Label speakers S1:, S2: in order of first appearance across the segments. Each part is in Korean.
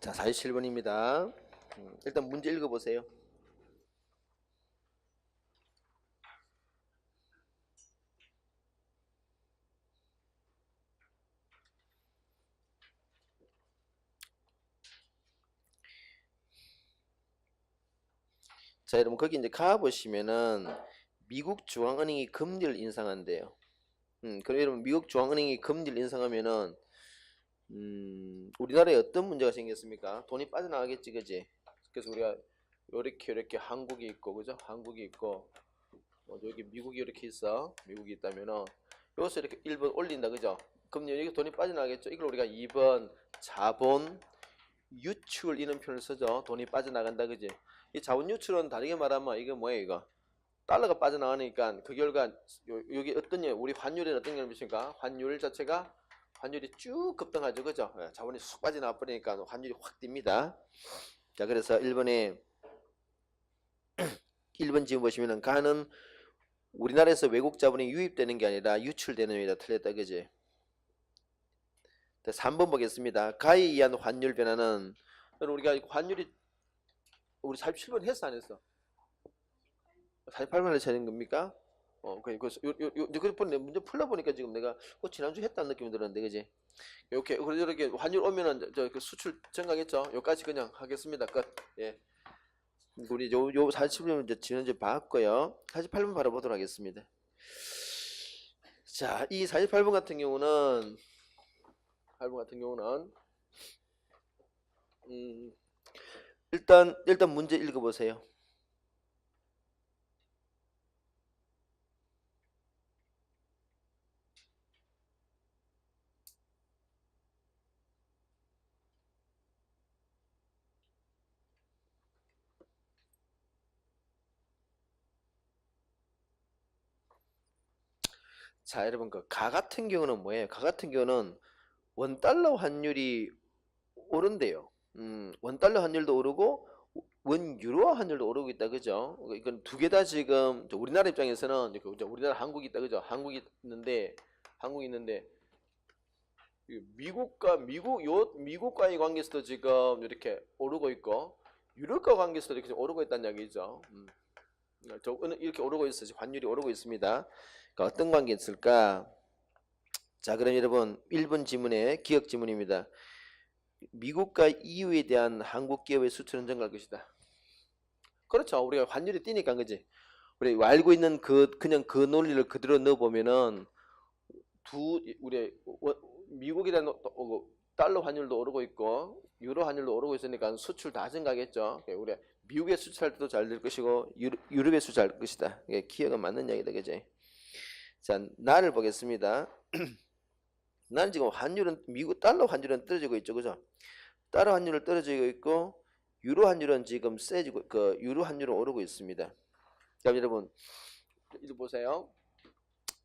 S1: 자, 47번입니다. 일단 문제 읽어보세요. 자, 여러분 거기 이제 가보시면은 미국 중앙은행이 금리를 인상한대요. 그럼 여러분 미국 중앙은행이 금리를 인상하면은 우리나라에 어떤 문제가 생겼습니까? 돈이 빠져나가겠지, 그지? 그래서 우리가 이렇게 한국이 있고, 그죠? 한국이 있고, 여기 미국이 이렇게 있어. 미국이 있다면은 여기서 이렇게 1번 올린다, 그죠? 그럼 여기 돈이 빠져나가겠죠? 이걸 우리가 2번 자본 유출 이런 표현을 쓰죠. 돈이 빠져나간다, 그지? 이 자본 유출은 다르게 말하면 이거 뭐예요, 이거? 달러가 빠져나가니까 그 결과 여기 어떤 우리 환율에는 어떤 영향을 미칩니까? 환율 자체가 환율이 쭉 급등하죠, 그죠? 자본이 쑥 빠져나와 버리니까 환율이 확 뜁니다. 자, 그래서 1번 지금 보시면은 가는 우리나라에서 외국 자본이 유입되는 게 아니라 유출되는 의미다. 틀렸다, 그지? 3번 보겠습니다. 가에 의한 환율 변화는 우리가 환율이 우리 47번 했어 안 했어? 48번을 찾는 겁니까? 문제 풀어보니까 지금 내가 지난주 했다는 느낌이 들었는데, 그지? 이렇게 환율 오면은 그 수출 증가겠죠? 여기까지 그냥 하겠습니다. 끝. 예. 우리 요 47번 이제 지난주에 봤고요. 48번 바로 보도록 하겠습니다. 자, 이 48번 같은 경우는 일단 문제 읽어보세요. 자, 여러분 가 같은 경우는 뭐예요? 가 같은 경우는 원달러 환율이 오른대요. 원달러 환율도 오르고 원유로 환율도 오르고 있다, 그죠? 이건 두 개 다 지금 우리나라 입장에서는 우리나라 한국이 있다, 그죠? 한국이 있는데 미국과의 관계에서도 지금 이렇게 오르고 있고 유럽과 관계에서도 이렇게 오르고 있다는 얘기죠. 이렇게 오르고 있어요. 환율이 오르고 있습니다. 그러니까 어떤 관계 있을까? 자, 그럼 여러분 1번 지문에 기억 지문입니다. 미국과 EU에 대한 한국 기업의 수출은 증가할 것이다. 그렇죠. 우리가 환율이 뛰니까, 그지? 우리 알고 있는 그냥 그 논리를 그대로 넣어보면은 우리 미국에 대한 달러 환율도 오르고 있고 유로 환율도 오르고 있으니까 수출 다 증가하겠죠. 우리 미국에 수출할 때도 잘 될 것이고 유럽에 수출할 것이다. 기억은 맞는 이야기다, 그지? 자, 나를 보겠습니다. 나는 지금 미국 달러 환율은 떨어지고 있죠, 그죠? 달러 환율은 떨어지고 있고 유로 환율은 지금 세지고 유로 환율은 오르고 있습니다. 그럼 여러분 이거 보세요.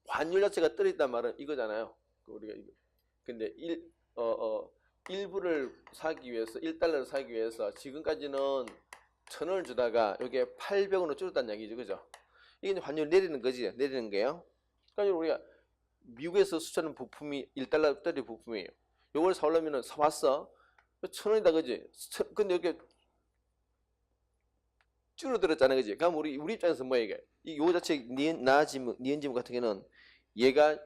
S1: 환율 자체가 떨어진단 말은 이거잖아요. 우리가 근데 일부를 사기 위해서 1달러를 사기 위해서 지금까지는 1,000원을 주다가 이게 800원으로 줄었다는 얘기죠, 그죠? 이게 환율 내리는 거지, 내리는 게요. 그러니까 우리가 미국에서 수출하는 부품이 1달러짜리 부품이에요. 요걸 사오려면은 사왔어. 1,000원이다, 그지? 근데 이렇게 줄어들었잖아, 그지? 그럼 우리 입장에서 뭐야 이게? 요 자체 니은지문 같은 경우는 얘가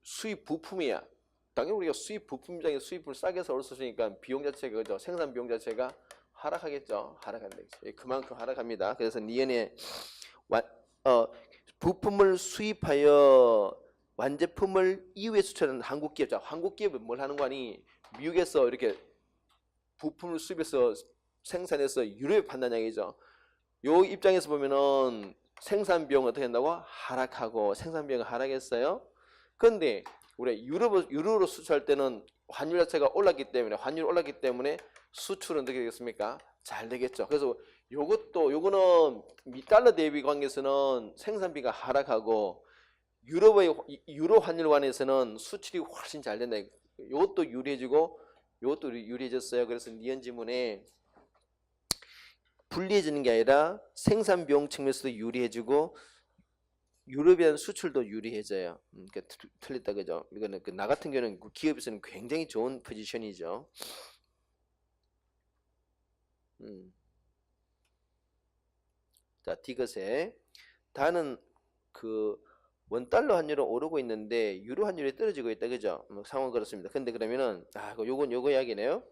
S1: 수입 부품이야. 당연히 우리가 수입 부품 입장에 수입을 싸게 사올 수 있으니까 비용 자체가, 그죠? 생산 비용 자체가 하락하겠죠. 하락한다. 그만큼 하락합니다. 그래서 니은의 부품을 수입하여 완제품을 이후에 수출하는 한국 기업. 자, 한국 기업은 뭘 하는 거니? 미국에서 이렇게 부품을 수입해서 생산해서 유럽에 판다는 얘기죠. 요 입장에서 보면은 생산 비용은 어떻게 한다고? 하락하고 생산 비용이 하락했어요. 그런데 우리 유로로 수출할 때는 환율 자체가 올랐기 때문에 수출은 어떻게 되겠습니까? 잘 되겠죠. 그래서 요거는 달러 대비 관계에서는 생산비가 하락하고 유로 환율 관해서는 수출이 훨씬 잘 된다. 요것도 유리해지고 요것도 유리해졌어요. 그래서 니은 지문에 불리해지는 게 아니라 생산 비용 측면에서도 유리해지고 유럽에 대한 수출도 유리해져요. 그러니까 틀렸다, 그죠? 이거는 나 같은 경우는 기업에서는 굉장히 좋은 포지션이죠. 자, 디귿에 다는 그 원달러 환율은 오르고 있는데 유로 환율이 떨어지고 있다, 그죠? 상황은 그렇습니다. 근데 그러면은 요거 이야기네요.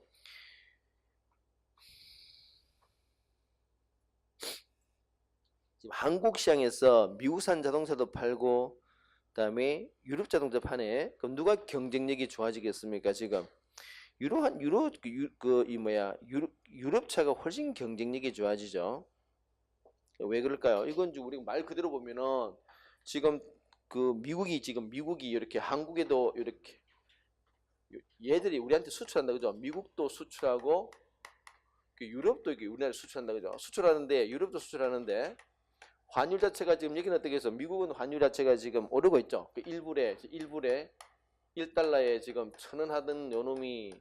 S1: 지금 한국 시장에서 미국산 자동차도 팔고 그다음에 유럽 자동차 파네. 그럼 누가 경쟁력이 좋아지겠습니까? 지금 유럽차가 훨씬 경쟁력이 좋아지죠. 왜 그럴까요? 이건 우리가 말 그대로 보면은 지금 미국이 이렇게 한국에도 이렇게 얘들이 우리한테 수출한다, 그죠? 미국도 수출하고 유럽도 이렇게 우리나라에 수출한다, 그죠? 수출하는데 유럽도 수출하는데 환율 자체가 지금 여기는 어떻게 해서 미국은 환율 자체가 지금 오르고 있죠. 그 1불에 1달러에 지금 1,000원 하던 요놈이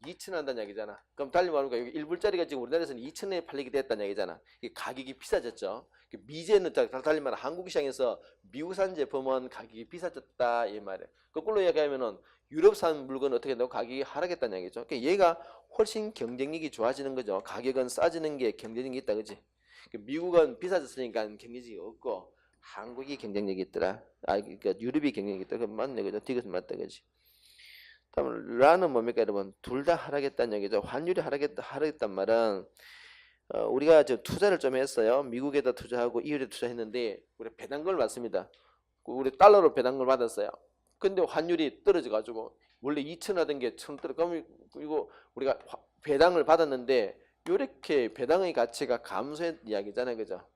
S1: 2,000원 한다는 얘기잖아. 그럼 달리 말하면 여기 1불짜리가 지금 우리나라에서는 2,000원에 팔리게 됐다는 얘기잖아. 가격이 비싸졌죠. 미제는 달리 말하면 한국 시장에서 미국산 제품은 가격이 비싸졌다 이 말이에요. 거꾸로 얘기하면은 유럽산 물건은 어떻게 된다고? 가격이 하락했다는 얘기죠. 그러니까 얘가 훨씬 경쟁력이 좋아지는 거죠. 가격은 싸지는 게 경쟁력이 있다, 그지? 미국은 비싸졌으니까 경쟁력이 없고 한국이 경쟁력이 있더라. 그러니까 유럽이 경쟁력이 있다. 그 맞네, 그죠? 디귿은 맞다, 그지? 다음 라는 뭡니까, 여러분? 둘 다 하락했다는 얘기죠. 환율이 하락했단 말은 우리가 저 투자를 좀 했어요. 미국에다 투자하고 이율에 투자했는데 우리 배당금을 받습니다. 우리 달러로 배당금을 받았어요. 근데 환율이 떨어져가지고 원래 2,000 하던 게 1,000 떨어. 그럼 이거 우리가 배당을 받았는데 이렇게 배당의 가치가 감소한 이야기잖아요, 그죠?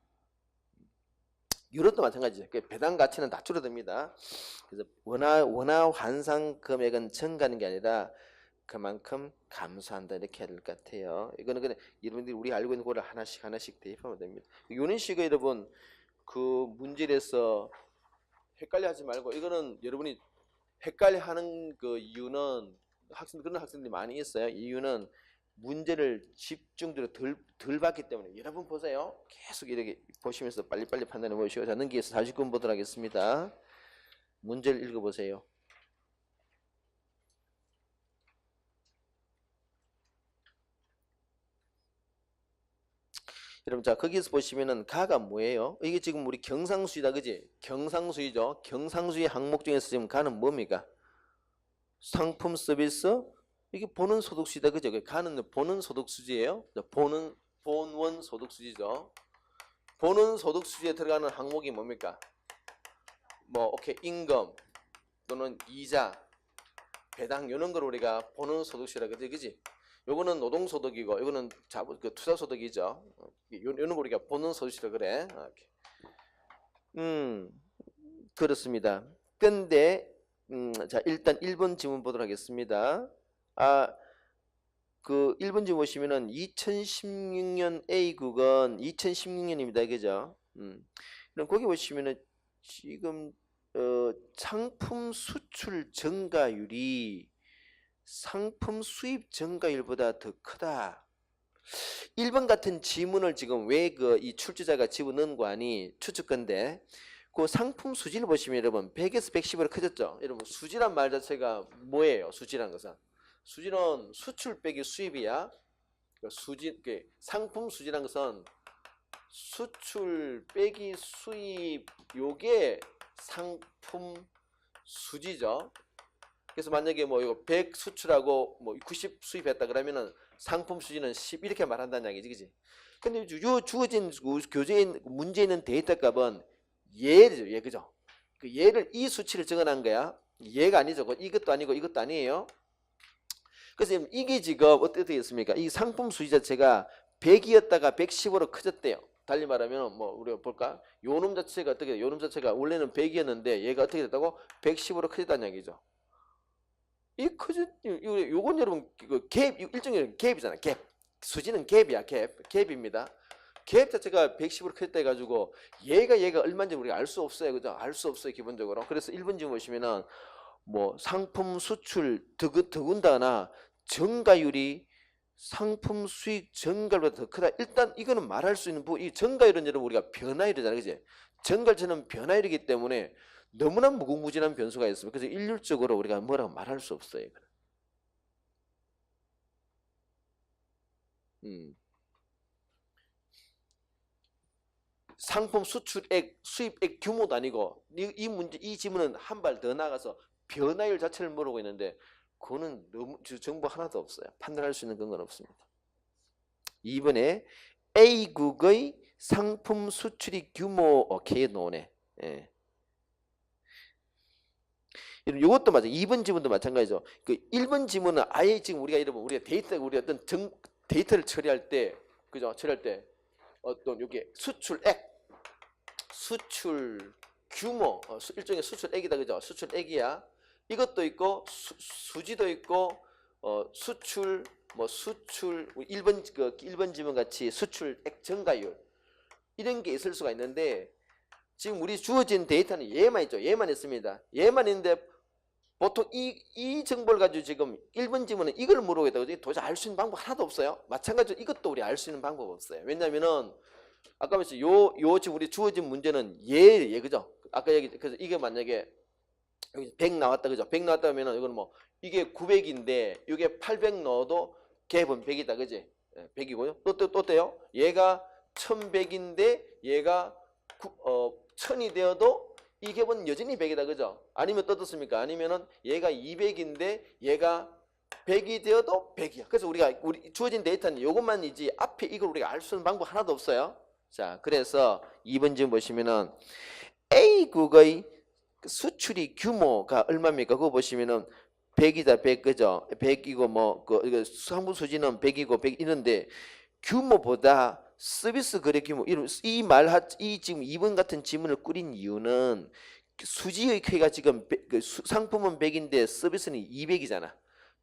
S1: 유럽도 마찬가지죠. 배당 가치는 다 줄어듭니다. 그래서 원화 환상 금액은 증가하는 게 아니라 그만큼 감소한다 이렇게 해야 될 것 같아요. 이거는 그냥 여러분들이 우리 알고 있는 거를 하나씩 대입하면 됩니다. 이런 식의 여러분 그 문제에서 헷갈려하지 말고 이거는 여러분이 헷갈려하는 그 이유는 그런 학생들이 많이 있어요. 이유는 문제를 집중적으로 덜 봤기 때문에. 여러분 보세요. 계속 이렇게 보시면서 빨리빨리 판단해 보시고. 자, 넘기해서 49번 보도록 하겠습니다. 문제를 읽어보세요. 여러분, 자, 거기서 보시면은 가가 뭐예요? 이게 지금 우리 경상수지다, 그지? 경상수지죠. 경상수지 항목 중에서 지금 가는 뭡니까? 상품 서비스? 이게 본원 소득수지다, 그죠? 가는 본원 소득수지예요. 본원 소득수지죠. 본원 소득수지에 들어가는 항목이 뭡니까? 오케이, 임금 또는 이자, 배당 이런 걸 우리가 본원 소득수지라 그러지, 그지? 요거는 노동소득이고, 요거는 투자소득이죠. 요런 거 우리가 본원 소득수지라 그래. 그렇습니다. 근데 자, 일단 1번 지문 보도록 하겠습니다. 그 1번 지문 보시면은 2016년 A국은 2016년입니다. 그죠? 그럼 거기 보시면은 지금 상품 수출 증가율이 상품 수입 증가율보다 더 크다. 1번 같은 지문을 지금 왜 이 출제자가 집어넣은 거 아니 추측건데 그 상품 수지를 보시면 여러분 100에서 110으로 커졌죠. 여러분 수지란 말 자체가 뭐예요? 수지란 것은 수지는 수출 빼기 수입이야. 상품 수지란 것은 수출 빼기 수입 요게 상품 수지죠. 그래서 만약에 이거 100 수출하고 90 수입했다 그러면은 상품 수지는 10 이렇게 말한다는 얘기지, 그지? 근데 요 주어진 교재에 문제에 있는 데이터 값은 얘죠, 얘, 그죠? 그 얘를 이 수치를 적어놓은 거야. 얘가 아니죠. 이것도 아니고 이것도 아니에요. 그래서 이게 지금 어떻게 됐습니까? 이 상품 수지 자체가 100이었다가 110으로 커졌대요. 달리 말하면 우리가 볼까? 요놈 자체가 어떻게 돼? 요놈 자체가 원래는 100이었는데 얘가 어떻게 됐다고? 110으로 커졌다는 얘기죠. 요건 여러분 일종의 갭이잖아. 갭. 수지는 갭이야. 갭입니다. 갭 자체가 110으로 커졌다 해가지고 얘가 얼마인지 우리가 알 수 없어요. 그죠? 알 수 없어요. 기본적으로. 그래서 1번 지금 보시면은 상품 수출 더군다나 증가율이 상품 수익 증가율보다 더 크다. 일단 이거는 말할 수 있는 이 증가율은 여러분 우리가 변화율이잖아요. 그지? 증가율은 변화율이기 때문에 너무나 무궁무진한 변수가 있습니다. 그래서 일률적으로 우리가 뭐라고 말할 수 없어요. 상품 수출액, 수입액 규모도 아니고 이 문제, 이 질문은 한 발 더 나가서 변화율 자체를 물어보고 있는데 그거는 너무 정보 하나도 없어요. 판단할 수 있는 근거는 없습니다. 2번에 A국의 상품 수출입 규모 오케이 노네. 예. 이것도 맞아. 2번 지문도 마찬가지죠. 그 1번 지문은 아예 지금 우리가 우리가 우리 어떤 데이터를 처리할 때, 그죠? 처리할 때 어떤 여기 수출액, 수출 규모, 일종의 수출액이다, 그죠? 수출액이야. 이것도 있고 수지도 있고 수출 수출 1번 지문 같이 수출액 증가율 이런 게 있을 수가 있는데 지금 우리 주어진 데이터는 얘만 있죠. 얘만 있습니다. 얘만 있는데 보통 이 정보를 가지고 지금 1번 지문은 이걸 물어보겠다고 도저히 알 수 있는 방법 하나도 없어요. 마찬가지로 이것도 우리 알 수 있는 방법 없어요. 왜냐면은 아까 말했죠. 요 지금 우리 주어진 문제는 얘 그죠? 아까 그래서 이게 만약에 여기 100 나왔다, 그죠? 100 나왔다 하면은 이건 뭐 이게 900인데 이게 800 넣어도 갭은 100이다, 그지? 100이고요. 또 어때요? 얘가 1100인데 얘가 1000이 되어도 이 갭은 여전히 100이다, 그죠? 아니면 또 어떻습니까? 아니면은 얘가 200인데 얘가 100이 되어도 100이야. 그래서 우리 주어진 데이터는 이것만이지 앞에 이걸 우리가 알 수 있는 방법 하나도 없어요. 자, 그래서 2번 지금 보시면은 A국의 수출이 규모가 얼마입니까? 그거 보시면은 100이다, 100, 그죠? 100이고 이거 상품 수지는 100이고 100 이런데 규모보다 서비스 거래 규모 이 지금 2번 같은 지문을 꾸린 이유는 수지의 크기가 지금 상품은 100인데 서비스는 200이잖아.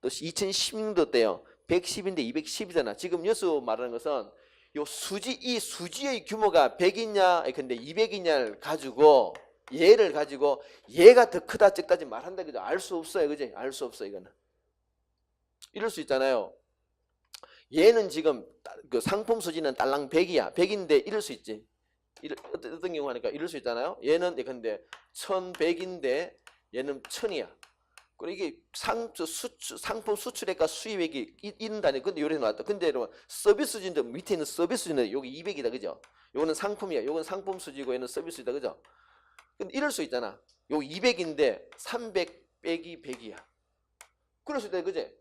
S1: 또 2016도 때요. 110인데 210이잖아. 지금 여기서 말하는 것은 이 수지의 규모가 100이냐 근데 200이냐를 가지고 얘를 가지고 얘가 더 크다 적다지 말한다, 그죠? 알 수 없어요, 그지? 알 수 없어. 이거는 이럴 수 있잖아요. 얘는 지금 그 상품 수지는 딸랑 100이야. 100인데 이럴 수 있지. 어떤 경우 하니까 이럴 수 있잖아요. 얘는 근데 1100인데 얘는 1000이야. 그리고 이게 상품 수출액과 수입액이 이런 단위. 근데 요래 나왔다. 근데 여러분 서비스 수지인데 밑에 있는 서비스 수지는 여기 200이다, 그죠? 요거는 상품이야. 요건 상품 수지고 얘는 서비스이다, 그죠? 근데 이럴 수 있잖아. 요 200인데 300 빼기 100이야. 그럴 수 있다, 그지?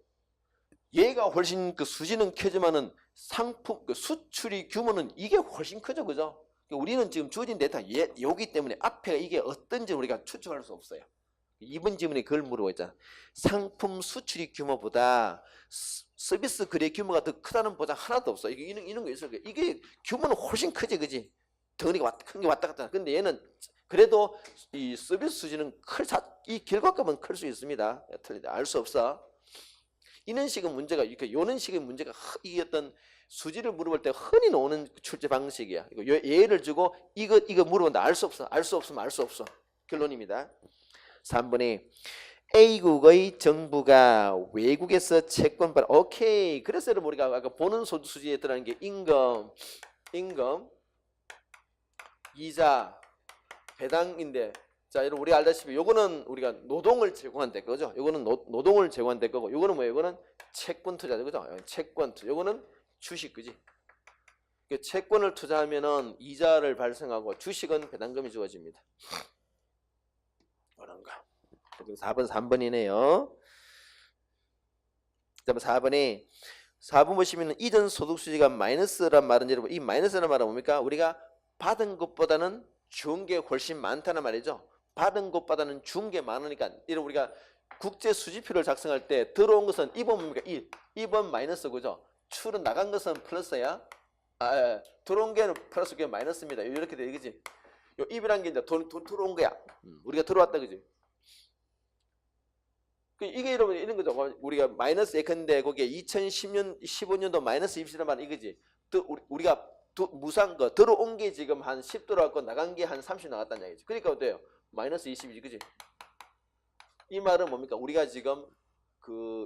S1: 얘가 훨씬 그 수지는 크지만은 상품 그 수출이 규모는 이게 훨씬 크죠, 그죠? 우리는 지금 주어진 데이터 요기 때문에 앞에 이게 어떤지 우리가 추측할 수 없어요. 이번 질문에 그걸 물어보고 있잖아. 상품 수출이 규모보다 서비스 거래 규모가 더 크다는 보장 하나도 없어. 이런 거 있어. 이게 규모는 훨씬 크지, 그지? 덩어리가 큰 게 왔다 갔다. 근데 얘는 그래도 이 서비스 수지는 이 결과값은 클 수 있습니다. 틀리다. 알 수 없어. 이런 식의 문제가 이렇게 요런 식의 문제가 이 어떤 수지를 물어볼 때 흔히 나오는 출제 방식이야. 이거 예를 주고 이거 물어본다. 알 수 없어. 알 수 없으면 알 수 없어. 결론입니다. 3번에 A국의 정부가 외국에서 채권 발행. 오케이. 그래서 여러분 우리가 아까 보는 수지에 들어가는 게 임금, 이자, 배당인데, 자 여러분 우리 알다시피 요거는 우리가 노동을 제공한 데 거죠. 요거는 노동을 제공한 데 거고, 요거는 뭐예요? 요거는 채권 투자죠, 그죠? 채권 투자. 요거는 주식, 그지? 채권을 투자하면은 이자를 발생하고 주식은 배당금이 주어집니다. 그런가? 4번 3번이네요. 그다음에 4번 보시면 이전 소득 수지가 마이너스란 말은 여러분 이 마이너스란 말은 뭡니까? 우리가 받은 것보다는 준 게 훨씬 많다는 말이죠. 받은 것보다는 준 게 많으니까 이런 우리가 국제 수지표를 작성할 때 들어온 것은 2번 뭡니까? 1. 2번 마이너스, 그죠? 출은 나간 것은 플러스야. 들어온 게 플러스 게 마이너스입니다. 이렇게 돼, 그지? 요 입이란 게 이제 돈 들어온 거야. 우리가 들어왔다, 그지? 이게 여러분 이런 거죠. 우리가 마이너스 X인데 거기에 15년도 마이너스 20이란 말 이거지. 우리가 무상 거 들어온 게 지금 한 10 들어왔고 나간 게 한 30 나갔다는 얘기지. 그러니까 어때요? 마이너스 20이지, 그지? 이 말은 뭡니까? 우리가 지금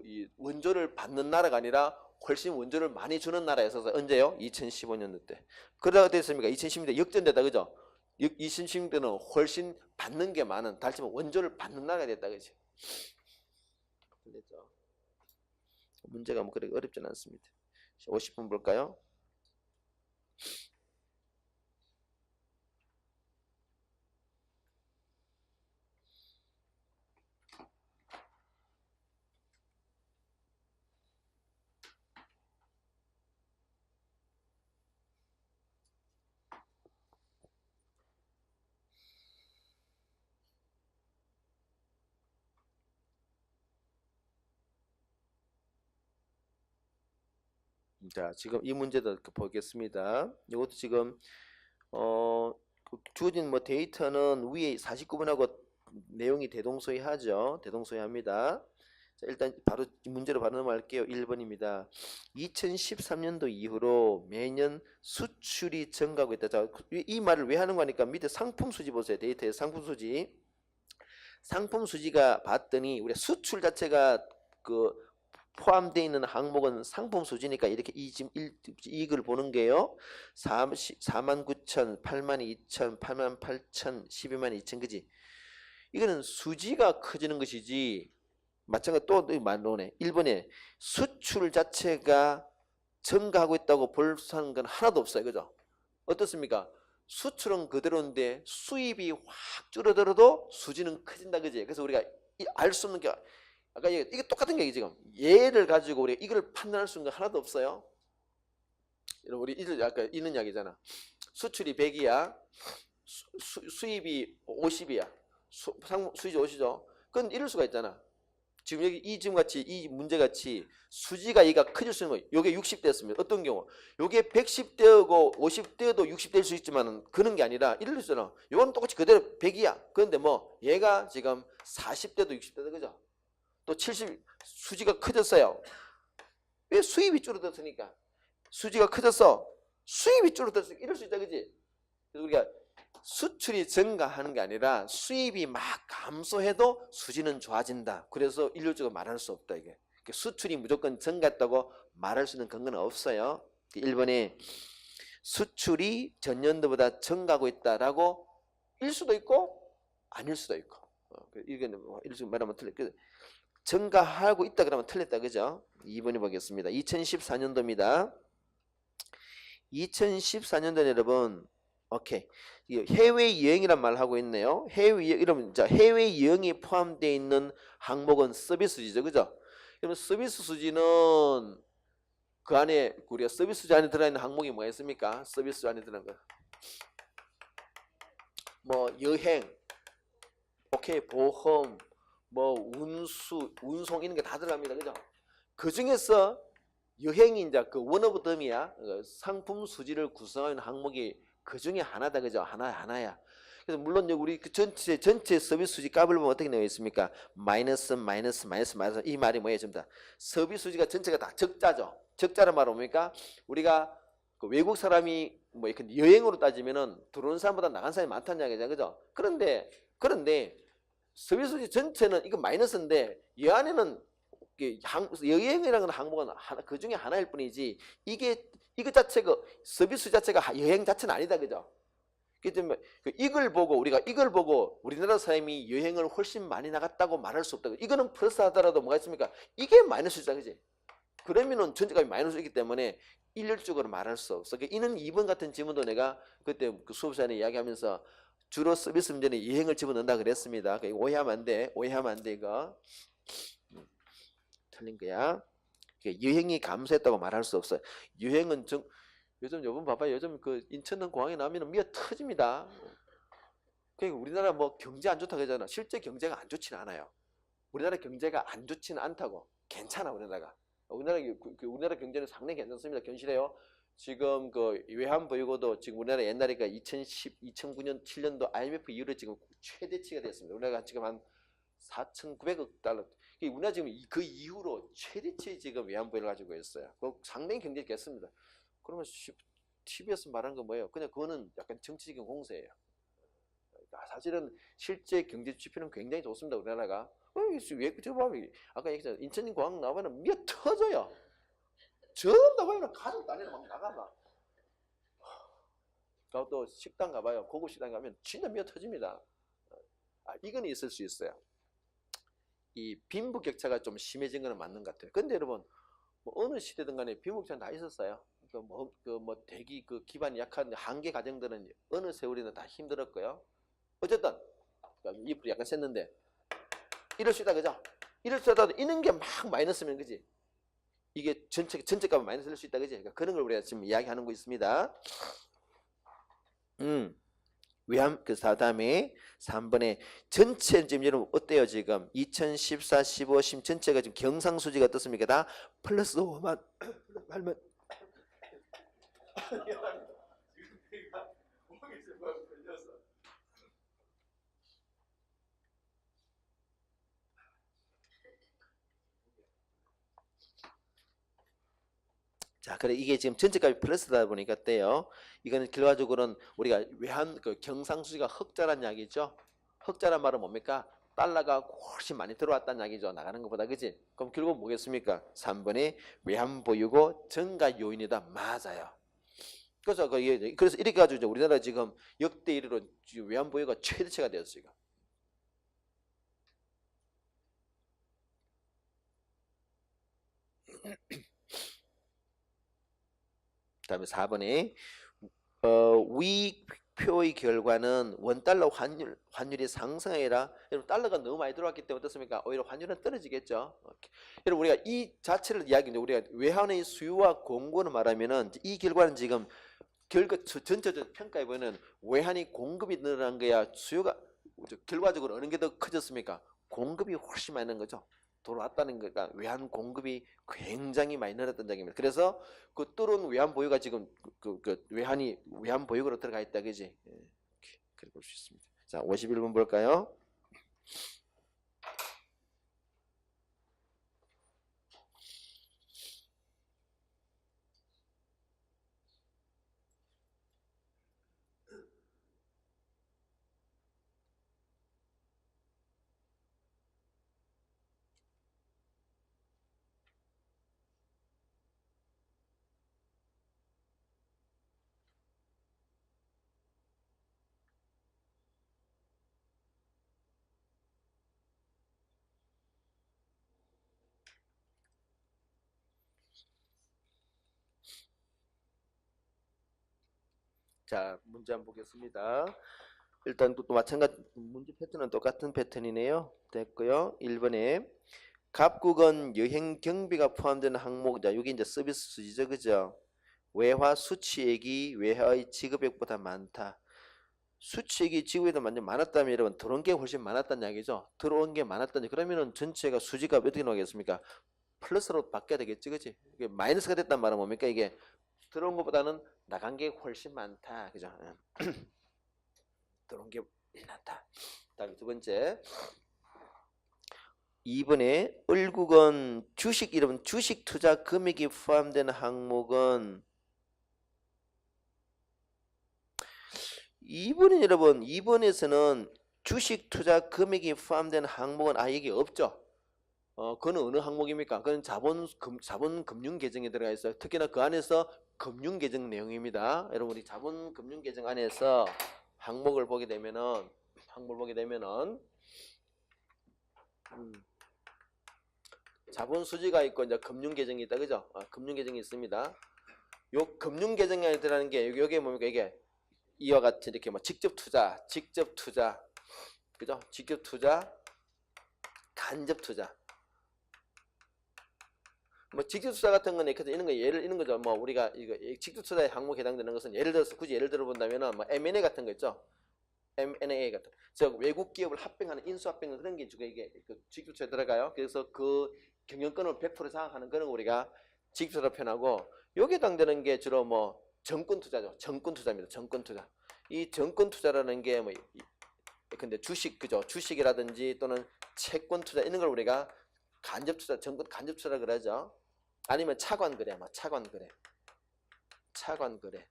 S1: 이 원조를 받는 나라가 아니라 훨씬 원조를 많이 주는 나라였어서 언제요? 2015년도 때. 그러다가 됐습니까? 2010년대 역전되다, 그죠? 2010년대는 훨씬 받는 게 많은, 다시 말해 원조를 받는 나라가 됐다, 그지? 됐죠? 문제가 뭐 그렇게 어렵진 않습니다. 50분 볼까요? 자, 지금 이 문제도 보겠습니다. 이것도 지금 주어진 뭐 데이터는 위에 49번하고 내용이 대동소이하죠. 대동소이합니다. 자, 일단 바로 이 문제로 바로 넘어갈게요. 1번입니다. 2013년도 이후로 매년 수출이 증가하고 있다. 자, 이 말을 왜 하는 거니까 밑에 상품 수지 보세요. 데이터에 상품 수지. 상품 수지가 봤더니 우리 수출 자체가 포함되어 있는 항목은 상품 수지니까 이렇게 이익을 보는 게요. 49,000, 82,000, 88,000, 122,200 그지? 이거는 수지가 커지는 것이지 마찬가지 또 말로네. 1번에 수출 자체가 증가하고 있다고 볼 수 있는 건 하나도 없어요. 그죠? 어떻습니까? 수출은 그대로인데 수입이 확 줄어들어도 수지는 커진다. 그지? 그래서 우리가 알 수 없는 게 아까 이게 똑같은 얘기 지금. 얘를 가지고 우리가 이걸 판단할 수 있는 거 하나도 없어요. 우리 아까 있는 이야기잖아. 수출이 100이야. 수입이 50이야. 수입이 50이죠. 그건 이럴 수가 있잖아. 지금 여기 지금 같이 이 문제 같이 수지가 얘가 커질 수 있는 거예요. 요게 60대였습니다. 어떤 경우? 요게 110대고 50대도 60대일 수 있지만은 그런 게 아니라 이럴 수 있잖아. 요건 똑같이 그대로 100이야. 그런데 뭐 얘가 지금 40대도 60대다 그죠? 또 70 수지가 커졌어요. 왜? 수입이 줄어들었으니까. 수지가 커졌어. 수입이 줄어들었으니까 이럴 수 있다 그지? 그래서 우리가 수출이 증가하는 게 아니라 수입이 막 감소해도 수지는 좋아진다. 그래서 일률적으로 말할 수 없다 이게. 수출이 무조건 증가했다고 말할 수 있는 근거는 없어요. 1번에 수출이 전년도보다 증가하고 있다라고 일 수도 있고 아닐 수도 있고. 이거는 일찍 말하면 틀려. 증가하고 있다 그러면 틀렸다 그죠? 2번에 보겠습니다. 2014년도입니다. 2014년도 여러분, 오케이. 해외 여행이란 말 하고 있네요. 해외 이러면 자 해외 여행이 포함되어 있는 항목은 서비스 수지죠, 그죠? 그러면 서비스 수지는 그 안에 우리가 서비스 수지 안에 들어있는 항목이 뭐가 있습니까? 서비스 수지 안에 들어있는 거. 뭐 여행, 오케이, 보험, 뭐 운송 이런 게 다 들어갑니다, 그죠? 그 중에서 여행이 이제 그 원오브 덤이야. 상품 수지를 구성하는 항목이 그 중에 하나다, 그죠? 하나야. 그래서 물론 우리 그 전체 서비스 수지 값을 보면 어떻게 나와 있습니까? 마이너스 이 말이 뭐예요, 전부 다? 서비스 수지가 전체가 다 적자죠. 적자란 말은 뭡니까? 우리가 그 외국 사람이 뭐 이렇게 여행으로 따지면은 들어오는 사람보다 나간 사람이 많다는 이야기잖아요, 그죠? 그런데 서비스 수지 전체는 이거 마이너스인데 이 안에는 여행이라는 항목은 그 중에 하나일 뿐이지 이거 자체가 서비스 자체가 여행 자체는 아니다, 그죠? 그렇기 때문에 이걸 보고 우리나라 사람이 여행을 훨씬 많이 나갔다고 말할 수 없다. 이거는 플러스 하더라도 뭐가 있습니까? 이게 마이너스다, 그지? 그러면은 전체가 마이너스이기 때문에 일률적으로 말할 수 없어. 이는 2번 같은 질문도 내가 그때 그 수업 시간에 이야기하면서 주로 서비스 문제는 여행을 집어넣는다 그랬습니다. 오해하면 안 돼. 이거. 틀린 거야. 여행이 감소했다고 말할 수 없어요. 여행은 요즘 봐봐요. 요즘 그 인천은 공항에 나오면 미어 터집니다. 그러니까 우리나라 뭐 경제 안 좋다고 하잖아. 실제 경제가 안 좋지는 않아요. 우리나라 경제가 안 좋지는 않다고. 괜찮아 우리나라가. 우리나라 경제는 상당히 괜찮습니다. 견실해요. 지금 그 외환 보유고도 지금 우리나라 옛날에 2009년 7년도 IMF 이후로 지금 최대치가 됐습니다. 우리나라가 지금 한 4,900억 달러. 우리나라 지금 그 이후로 최대치 지금 외환 보유를 가지고 있어요. 상당히 경제가 깼습니다. 그러면 TV에서 말하는 건 뭐예요? 그냥 그거는 약간 정치적인 공세예요. 사실은 실제 경제 지표는 굉장히 좋습니다. 우리나라가. 아까 얘기했잖아요. 인천공항 나오면 미어 터져요. 전부 나가면 가족 단위로 막 나가봐. 또 식당 가봐요. 고급 식당 가면 진짜 미어 터집니다. 이건 있을 수 있어요. 이 빈부격차가 좀 심해진 건 맞는 것 같아요. 근데 여러분 뭐 어느 시대든 간에 빈부격차는 다 있었어요. 대기 기반이 약한 한계 가정들은 어느 세월이나 다 힘들었고요. 어쨌든 이불이 약간 셌는데 이럴 수 있다, 그죠? 이럴 수 있다도 이런 게 막 마이너스면, 그지? 이게 전체값은 마이너스일 수 있다, 그지? 그러니까 그런 걸 우리가 지금 이야기하는 거 있습니다. 그 다음에 3번에 전체 지금 여러분 어때요? 지금 2014, 15, 10 전체가 지금 경상수지가 어떻습니까? 다 플러스 5만 미안합니다. 지금 내가 목이 좀 걸려서. 자, 그래 이게 지금 전체값이 플러스다 보니까 어때요? 이거는 결과적으로는 우리가 외환 그 경상수지가 흑자란 이야기죠. 흑자란 말은 뭡니까? 달러가 훨씬 많이 들어왔다는 이야기죠. 나가는 것보다 그지? 그럼 결국 뭐겠습니까? 3번이 외환 보유고 증가 요인이다. 맞아요. 그래서 이렇게 가지고 우리나라 지금 역대 1위로 외환 보유가 최대치가 되었어요. 그다음에 4번에 위 표의 결과는 원달러 환율이 상승하라. 여러분 달러가 너무 많이 들어왔기 때문에 어떻습니까? 오히려 환율은 떨어지겠죠. 여러분 우리가 이 자체를 이야기인데 우리가 외환의 수요와 공급을 말하면은 이 결과는 지금 전체적 평가해 보면 외환이 공급이 늘어난 거야. 수요가 결과적으로 어느 게 더 커졌습니까? 공급이 훨씬 많이 는 거죠. 돌아왔다는 거가 외환 공급이 굉장히 많이 늘었던 얘기입니다. 그래서 그 뚫은 외환 보유가 지금 외환 보유로 들어가 있다, 그지? 예, 그렇게 볼 수 있습니다. 자, 51번 볼까요? 자, 문제 한번 보겠습니다. 일단 또 마찬가지 문제 패턴은 똑같은 패턴이네요. 됐고요. 1번에 갑국은 여행 경비가 포함되는 항목, 자, 여기 이제 서비스 수지죠, 그죠? 외화 수취액이 외화의 지급액보다 많다. 수취액이 지급액보다 완전 많았다면 여러분 들어온 게 훨씬 많았다는 이야기죠. 들어온 게 많았다니 그러면은 전체가 수지가 어떻게 나오겠습니까? 플러스로 바뀌어야 되겠지, 그지? 이게 마이너스가 됐단 말은 뭡니까? 이게 들어온 것보다는 나간 게 훨씬 많다, 그죠? 들어온 게 많다. 다음 두 번째. 2번에 을국은 주식 이름 주식 투자 금액이 포함되는 항목은 2번은 여러분 2번에서는 주식 투자 금액이 포함되는 항목은 여기 없죠. 그거는 어느 항목입니까? 그건 자본 금융 계정에 들어가 있어요. 특히나 그 안에서 금융 계정 내용입니다. 여러분 우리 자본 금융 계정 안에서 항목을 보게 되면은 자본 수지가 있고 이제 금융 계정이 있다, 그죠? 금융 계정이 있습니다. 요 금융 계정이 안에 들어가는 게 여기에 뭡니까? 이게 이와 같이 이렇게 뭐 직접 투자, 그죠? 직접 투자, 간접 투자. 뭐 직접 투자 같은 거는 이런 거 이런 거죠. 뭐 우리가 이거 직접 투자의 항목에 해당되는 것은 예를 들어 본다면은 뭐 M&A 같은 거 있죠. M&A 같은, 즉 외국 기업을 합병하는 인수합병 그런 게 이게 그 직접 투자에 들어가요. 그래서 그 경영권을 100% 장악하는 거는 우리가 직접 투자로 표현하고 여기에 해당되는 게 주로 뭐 정권 투자죠. 정권 투자입니다. 정권 투자. 이 정권 투자라는 게 뭐 근데 그죠? 주식이라든지 또는 채권 투자 이런 걸 우리가 간접 투자, 정권 간접 투자라 그러죠. 아니면 차관 거래, 차관 거래.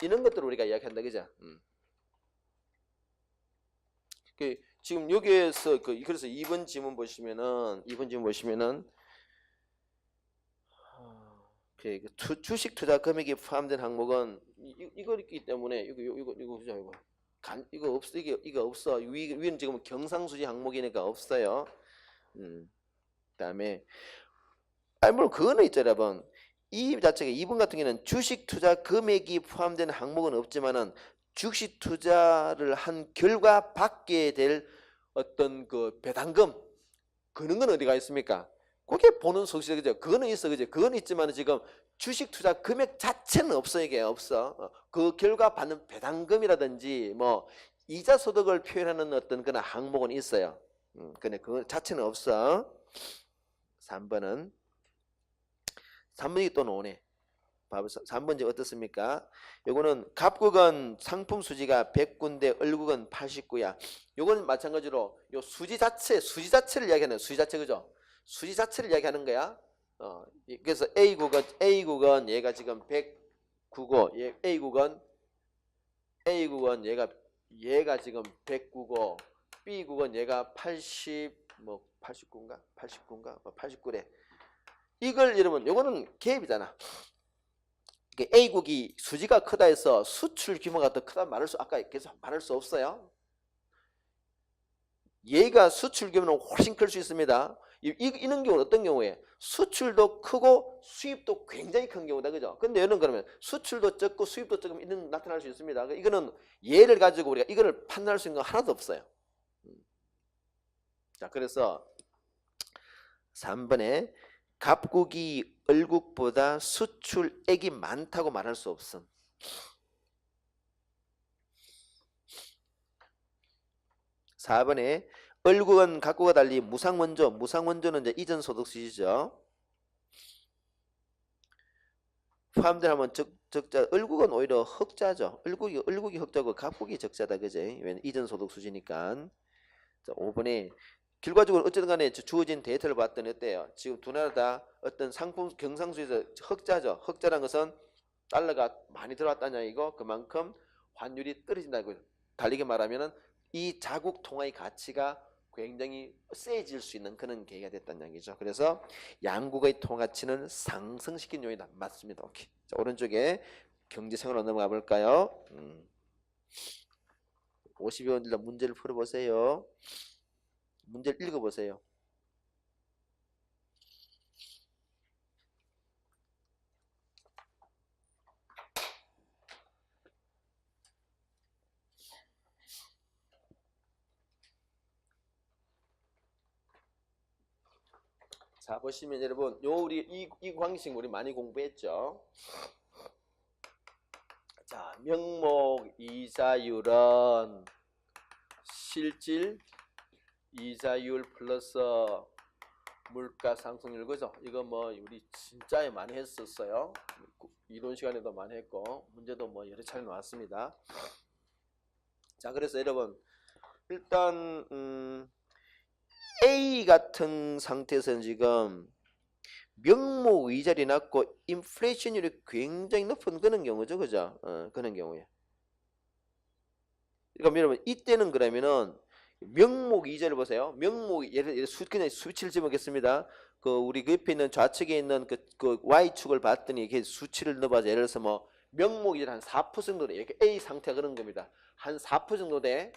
S1: 이런 것들을 우리가 이야기한다, 그죠? 지금 여기에서 그래서 2번 지문 보시면은 주식 투자 금액이 포함된 항목은 이거 있기 때문에 이거 없어. 위는 지금 경상수지 항목이니까 없어요. 그다음에 물론 그거는 있죠, 여러분. 이 자체가 2번 같은 경우는 주식 투자 금액이 포함된 항목은 없지만은 주식 투자를 한 결과 받게 될 어떤 그 배당금 그런 건 어디가 있습니까? 그게 보는 속시죠, 그죠? 그거는 있어, 그죠? 그건 있지만 지금 주식 투자 금액 자체는 없어, 이게 없어. 그 결과 받는 배당금이라든지 뭐 이자 소득을 표현하는 어떤 그런 항목은 있어요. 근데 그 자체는 없어. 3번이 또 나오네. 봐봐. 3번째 어떻습니까? 요거는 갑국은 상품 수지가 100구인데 얼국은 89야. 요건 마찬가지로 요 수지 자체를 이야기하는 수지 자체 그죠? 수지 자체를 이야기하는 거야. 그래서 A국은 얘가 지금 109고 A국은 얘가 지금 109고 B국은 얘가 89인가? 89래. 이걸 여러분 요거는 개입이잖아. A국이 수지가 크다 해서 수출 규모가 더 크다 말할 수 아까 계속 말할 수 없어요. 얘가 수출 규모는 훨씬 클 수 있습니다. 이런 경우는 어떤 경우에 수출도 크고 수입도 굉장히 큰 경우다 그죠? 근데 얘는 그러면 수출도 적고 수입도 조금 이런 나타날 수 있습니다. 이거는 얘를 가지고 우리가 이거를 판단할 수 있는 건 하나도 없어요. 자, 그래서 3번에 갑국이 얼국보다 수출액이 많다고 말할 수 없음. 4번에 얼국은 갑국과 달리 무상원조는 이제 이전 소득수지죠. 포함되면 적자. 얼국은 오히려 흑자죠. 얼국이 흑자고 갑국이 적자다 그제? 왜냐면 이전 소득수지니까. 자, 5번에 결과적으로 어쨌든 간에 주어진 데이터를 봤더니 어때요? 지금 두 나라 다 어떤 상품 경상수에서 흑자죠. 흑자란 것은 달러가 많이 들어왔다냐 이거 그만큼 환율이 떨어진다고. 달리게 말하면은 이 자국 통화의 가치가 굉장히 세질 수 있는 그런 계기가 됐다는 얘기죠. 그래서 양국의 통화 가치는 상승시킨 요인이다. 맞습니다. 오케이. 자, 오른쪽에 경제생활로 넘어가 볼까요? 52번들 문제를 풀어보세요. 문제를 읽어보세요. 자, 보시면 여러분 우리 이 관계식 우리 많이 공부했죠. 자, 명목 이자율은 실질 이자율 플러스 물가 상승률 그죠? 이거 뭐 우리 진짜 많이 했었어요. 이론 시간에도 많이 했고 문제도 뭐 여러 차례 나왔습니다. 자, 그래서 여러분 일단 A 같은 상태에서는 지금 명목 이자율이 낮고 인플레이션율이 굉장히 높은 그런 경우죠, 그죠? 그런 경우에. 그러니까 여러분 이때는 그러면은 명목 이자를 보세요. 명목 예를 그냥 수치를 집어보겠습니다. 우리 그 옆에 있는 좌측에 있는 그 Y축을 봤더니 이게 수치를 넣어봐서 예를 들어서 뭐 명목 이자를 한 4% 정도 돼. 이렇게 A 상태가 그런 겁니다. 한 4% 정도 돼.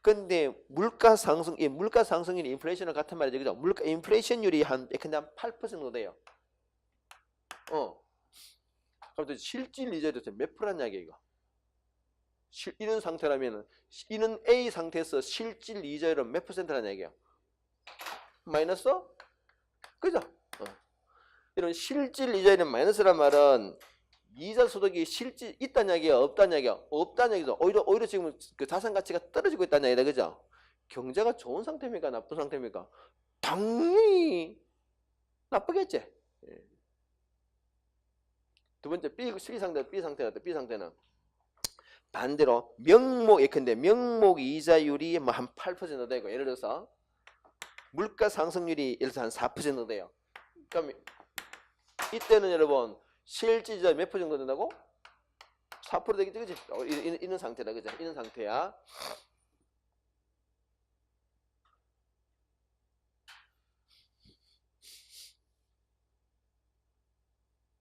S1: 근데 물가 상승률이 인플레이션과 같은 말이죠. 그죠? 인플레이션율이 한 8% 정도 돼요. 그럼 실질 이자율이 몇 프로란 이야기야 이거? 이런 상태라면 이런 A 상태에서 실질 이자율은 몇 %라는 얘기야? 마이너스? 그죠? 이런 실질 이자율은 마이너스란 말은 이자 소득이 실질 있다는 얘기야, 없다는 얘기야? 없다는 얘기죠. 오히려 지금 그 자산 가치가 떨어지고 있다는 얘기다, 그죠? 경제가 좋은 상태입니까, 나쁜 상태입니까? 당연히 나쁘겠지. 두 번째 B 상태는 반대로 예컨대 명목 이자율이 뭐 한 8% 되고 예를 들어서 물가 상승률이 예를 들어서 한 4% 돼요. 그럼 이때는 여러분 실질 이자 몇 % 정도 된다고? 4% 되겠지, 그지? 이런 상태다, 그죠? 이런 상태야.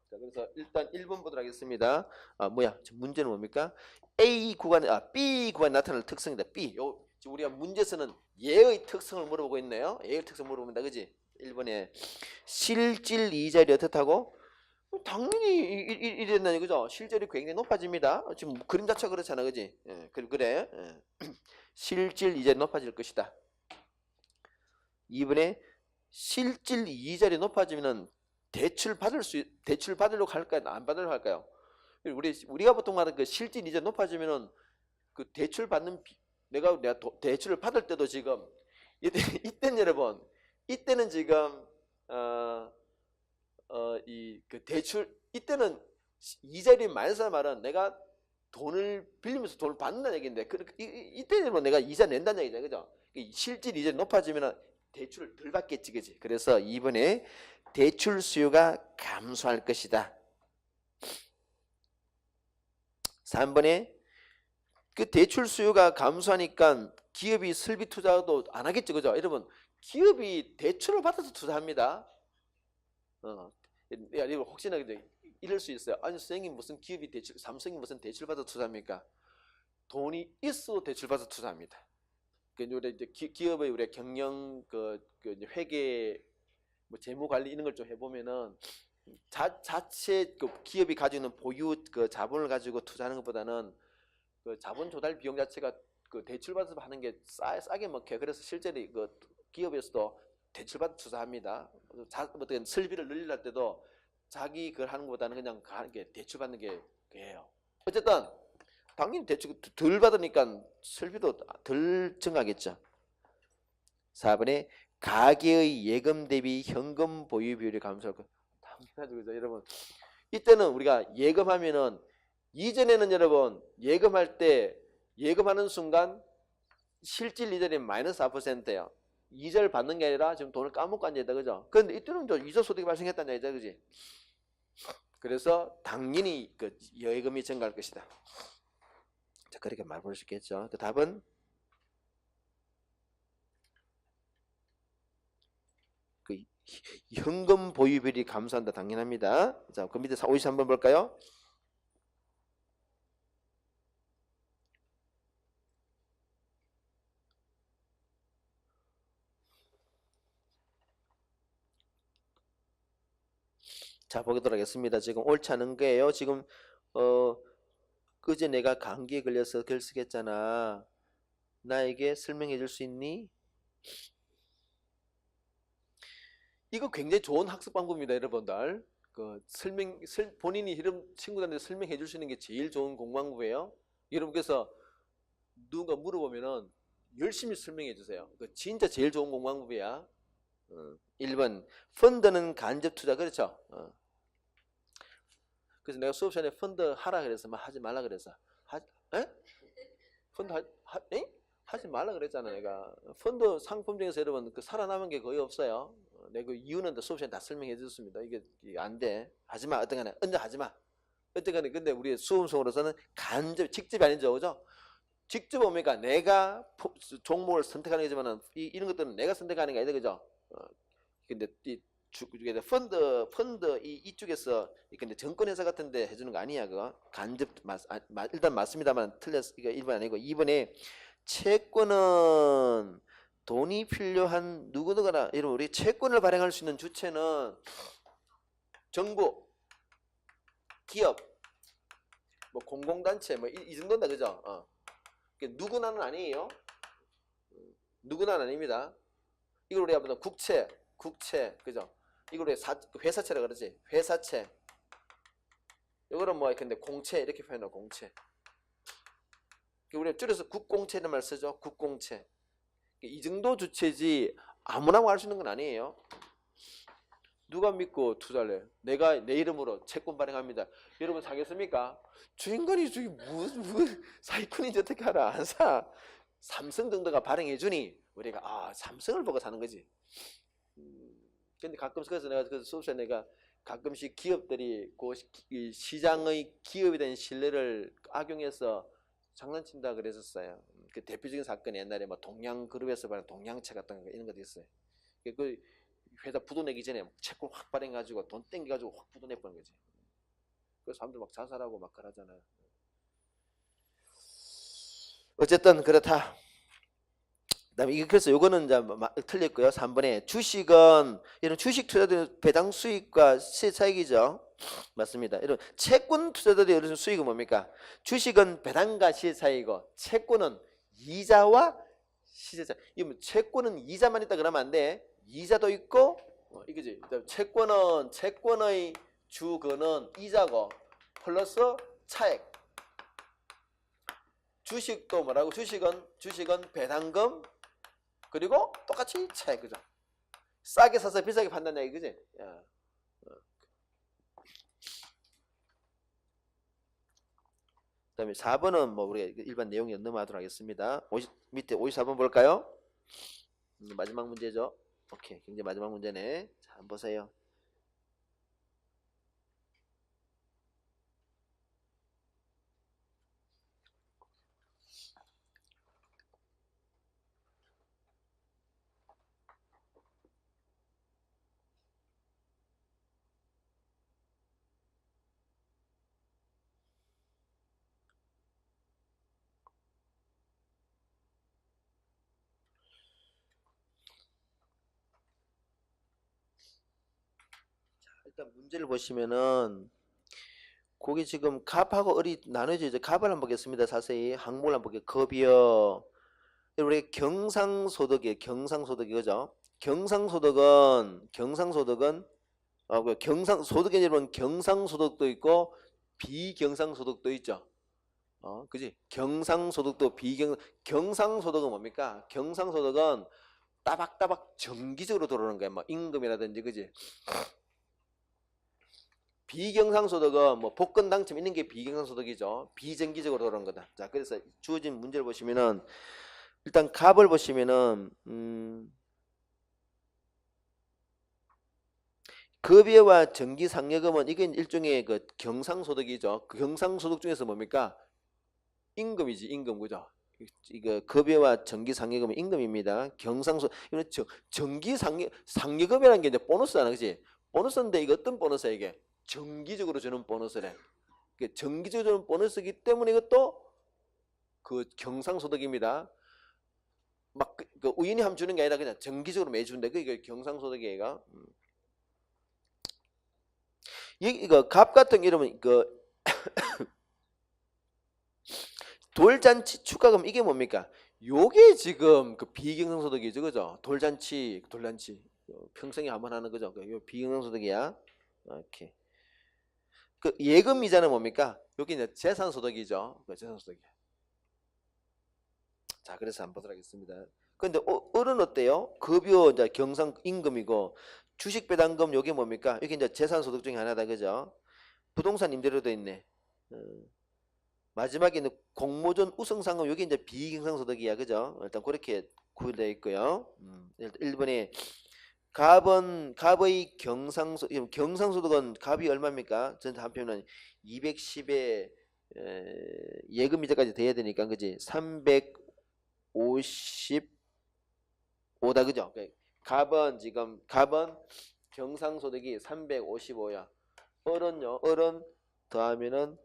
S1: 자, 그래서 일단 1번 보도록 하겠습니다. 문제는 뭡니까? B 구간에 나타날 특성이다. B. 우리가 문제에서는 얘의 특성을 물어보고 있네요. 얘의 특성 물어봅니다. 그지? 1번에 실질 이자율이 어떻다고? 당연히 이랬나요, 그죠? 실질이 굉장히 높아집니다. 지금 그림 자체가 그렇잖아, 그지? 그래. 실질 이자율이 높아질 것이다. 2번에 실질 이자율이 높아지면은 대출 받으려고 할까요? 안 받으려고 할까요? 우리가 보통 말하는 그 실질 이자 높아지면은 그 대출 받는 내가 대출을 받을 때도 지금 이때는 여러분 이때는 지금 이 그 대출 이때는 이자율이 마이너스란 말은 내가 돈을 빌리면서 돈을 받는다는 얘기인데 이때는 내가 이자 낸다는 얘기잖아요. 그죠? 실질 이자율이 높아지면 대출을 덜 받겠지. 그지? 그래서 2번에 대출 수요가 감소할 것이다. 3번에 그 대출 수요가 감소하니까 기업이 설비 투자도 안 하겠죠. 그죠? 여러분, 기업이 대출을 받아서 투자합니다. 여러분 혹시나 이럴 수 있어요. 아니 선생님 무슨 기업이 대출, 삼성이 무슨 대출 받아 투자합니까? 돈이 있어도 대출 받아 투자합니다. 그러니까 이제 기업의 우리 경영 이제 회계 뭐 재무 관리 이런 걸 좀 해보면은 자체 그 기업이 가지고 있는 보유 그 자본을 가지고 투자하는 것보다는 그 자본 조달 비용 자체가 그 대출 받아서 하는 게 싸게 먹혀요. 그래서 실제로 그 기업에서도 대출 받아 투자합니다. 어떤 설비를 늘릴 때도 자기 그걸 하는 것보다는 그냥 가는 게 대출 받는 게 그예요. 어쨌든 당연히 대출 덜 받으니까 설비도 덜 증가하겠죠. 4번에 가계의 예금 대비 현금 보유 비율이 감소할 것. 당연하죠, 그죠, 여러분. 이때는 우리가 예금하면은 이전에는 여러분 예금할 때 예금하는 순간 실질 이자율이 마이너스 4%예요. 이자를 받는 게 아니라 지금 돈을 까먹고 앉아있다, 그죠? 그런데 이때는 이자 소득이 발생했다는 얘기죠, 그지? 그래서 당연히 그 예금이 증가할 것이다. 자, 그렇게 말볼 수 있겠죠. 그 답은 그 현금 보유비율이 감소한다, 당연합니다. 자, 그 밑에 53번 볼까요? 자, 보도록 하겠습니다. 지금 옳지 않은 거예요. 지금 그제 내가 감기에 걸려서 글 쓰겠잖아. 나에게 설명해 줄 수 있니? 이거 굉장히 좋은 학습 방법입니다, 여러분들. 본인이 이런 친구들한테 설명해 줄 수 있는 게 제일 좋은 공부방법이에요. 여러분께서 누군가 물어보면은 열심히 설명해 주세요. 그 진짜 제일 좋은 공부방법이야. 1번 펀드는 간접 투자, 그렇죠? 그래서 내가 수업 시간에 펀드 하라 그래서 하지 말라 그래서 에? 펀드 하지 말라 그랬잖아. 내가 펀드 상품 중에서 여러분 그 살아남은 게 거의 없어요. 내가 그 이유는 수업 시간에 다 설명해 줬습니다. 이게 안 돼. 하지 마. 어떤 간에 언제 하지 마. 어떤 간에 근데 우리 수험생으로서는 간접 직접이 아니죠, 그죠? 직접 오니까 내가 종목을 선택하는 거지만은 이런 것들은 내가 선택하는 게 아니다, 그죠? 근데 이 펀드 이쪽에서 근데 정권회사 같은데 해주는 거 아니야, 그거 간접 일단 맞습니다만 틀렸. 이거 1번 아니고 2번에 채권은 돈이 필요한 누구누구나 이런 우리 채권을 발행할 수 있는 주체는 정부, 기업, 뭐 공공단체 뭐 이 정도인다, 그죠? 누구나는 아니에요. 누구나는 아닙니다. 이걸 우리가 보다 국채, 그죠? 이걸 회사채라 그러지. 회사채. 이거는 뭐 근데 공채 이렇게 표현해. 공채. 우리가 줄여서 국공채는 말 쓰죠. 국공채. 이 정도 주체지 아무나 할 수 있는 건 아니에요. 누가 믿고 투자를 해? 내가 내 이름으로 채권 발행합니다. 여러분 사겠습니까? 주인공이 저기 무슨 사기꾼인지 어떻게 알아? 안 사. 삼성 정도가 발행해주니 우리가 삼성을 보고 사는 거지. 근데 가끔씩 그래서 내가 그 수업시간에 내가 가끔씩 기업들이 그 시장의 기업에 대한 신뢰를 악용해서 장난친다 그랬었어요. 그 대표적인 사건이 옛날에 뭐 동양그룹에서 발행 동양채 같은 거 이런 것도 있어요. 그 회사 부도내기 전에 채권 확 발행해가지고 돈 땡겨가지고 확 부도내버린 거지. 그래서 사람들 막 자살하고 막 그러잖아요. 어쨌든 그렇다. 그다음에 그래서 요거는 이제 틀렸고요. 3번에 주식은 이런 주식 투자들 배당 수익과 시차익이죠. 맞습니다. 이런 채권 투자들이 이런 수익은 뭡니까? 주식은 배당과 시차익이고 채권은 이자와 시세차. 이거 채권은 이자만 있다 그러면 안 돼. 이자도 있고 이거지. 채권의 주거는 이자고 플러스 차액. 주식도 뭐라고? 주식은 배당금 그리고 똑같이 차액, 그죠? 싸게 사서 비싸게 판다는 얘기, 그지? 그다음에 4번은 뭐 우리가 일반 내용이 넘어가도록 하겠습니다. 밑에 54번 볼까요? 마지막 문제죠. 오케이, 굉장히 마지막 문제네. 자, 한번 보세요. 일단 문제를 보시면은 거기 지금 갑하고 을이 나눠져 이제 갑을 한번 보겠습니다. 자세히 항목을 한번 볼게요. 겁이요. 우리 경상소득이에요. 경상소득이 그죠? 경상소득은 그 경상소득에 여러분 경상소득도 있고 비경상소득도 있죠. 그지? 경상소득도 경상소득은 뭡니까? 경상소득은 따박따박 정기적으로 들어오는 거야. 뭐 임금이라든지 그지? 비경상소득은 뭐 복권 당첨 있는 게 비경상소득이죠. 비정기적으로 들어오는 거다. 자, 그래서 주어진 문제를 보시면은 일단 갑을 보시면은 급여와 정기상여금은 이게 일종의 그 경상소득이죠. 그 경상소득 중에서 뭡니까? 임금이지, 임금 그죠? 이거 급여와 정기상여금은 임금입니다. 이건 상여금이라는 게 이제 보너스잖아, 그지? 보너스인데 이거 어떤 보너스야 이게? 정기적으로 주는 보너스래. 정기적으로 주는 보너스이기 때문에 이것도 그 경상소득입니다. 막 그 우연히 함 주는 게 아니라 그냥 정기적으로 매주 준대. 그게 경상소득이에요. 이거 갑 같은 이름은 그 돌잔치 축가금 이게 뭡니까? 요게 지금 그 비경상소득이죠, 그죠? 돌잔치 평생에 한번 하는 거죠. 요 비경상소득이야. 오케이. 그 예금 이자는 뭡니까? 여기 이제 재산소득이죠. 재산소득이야. 자, 그래서 한번 보도록 하겠습니다. 근데 을은 어때요? 급여 이제 경상 임금이고 주식 배당금 요게 뭡니까? 여기 이제 재산소득 중에 하나다, 그죠? 부동산 임대료도 있네. 마지막에는 공모전 우승상금 여기 이제 비경상소득이야, 그죠? 일단 그렇게 구별되어 있고요. 1번에 갑의 경상소득은 갑이 얼마입니까? 전체 한 표는 210에 예금 이자까지 돼야 되니까 그지? 355다, 그죠? 갑은 경상소득이 355야. 을은 더하면은